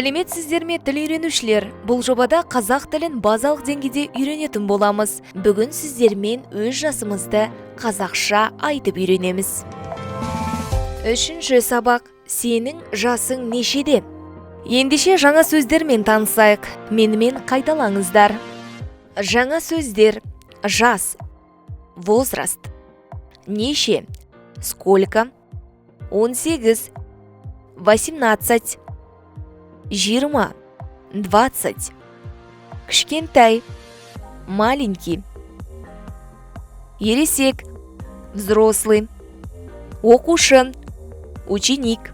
Сәлеметсіздер ме, тіл үйренушілер? Бұл жобада қазақ тілін базалық деңгейде үйренетін боламыз. Бүгін сіздермен өз жасымызды қазақша айтып үйренеміз. Үшінші сабақ. Сенің жасың нешеде? Ендеше жаңа сөздермен танысайық. Менімен қайталаңыздар. Жаңа сөздер: жас, возраст, неше, сколько, 18, 18, 20, 20, кішкентай, маленький, ересек, взрослый, оқушы, ученик,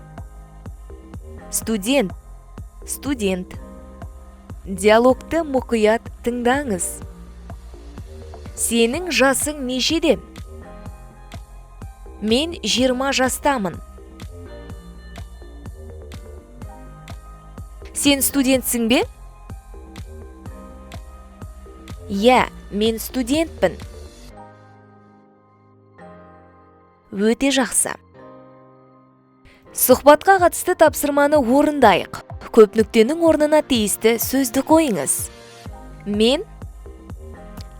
студент, студент. Диалогты мұқият тыңдаңыз. Сенің жасың нешеде? Мен 20 жастамын. Сен студентсің бе? Я, мен студентпін. Өте жақсы. Сұхбатқа қатысты тапсырманы орындайық. Көп нүктенің орнына тиісті сөзді қойыңыз. Мен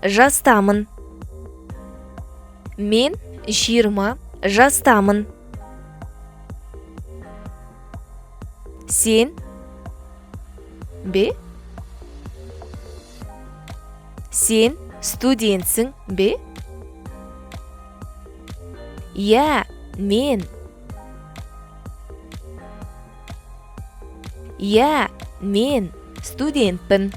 жастамын. Мен 20 жастамын. Сен бе? Сен студентсің бе? Я, мен. Я, мен студентпін.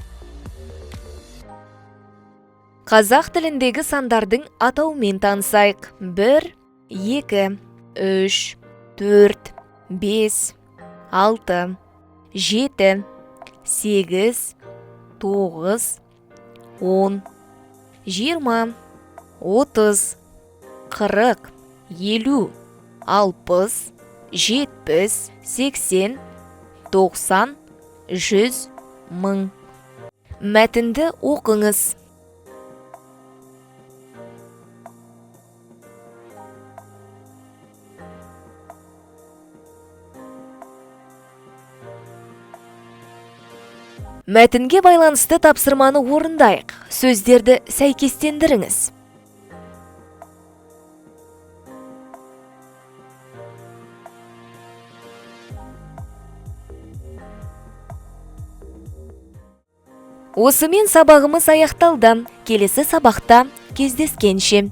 Қазақ тіліндегі сандардың атауымен танысайық. 1, 2, 3, 4, 5, 6, 7, 8, 9, 10, 20, 30, 40, 50, 60, 70, 80, 90, 100, 1000. Мәтінді оқыңыз. Мәтінге байланысты тапсырманы орындайық. Сөздерді сәйкестендіріңіз. Осымен сабағымыз аяқталды. Келесі сабақта кездескенше.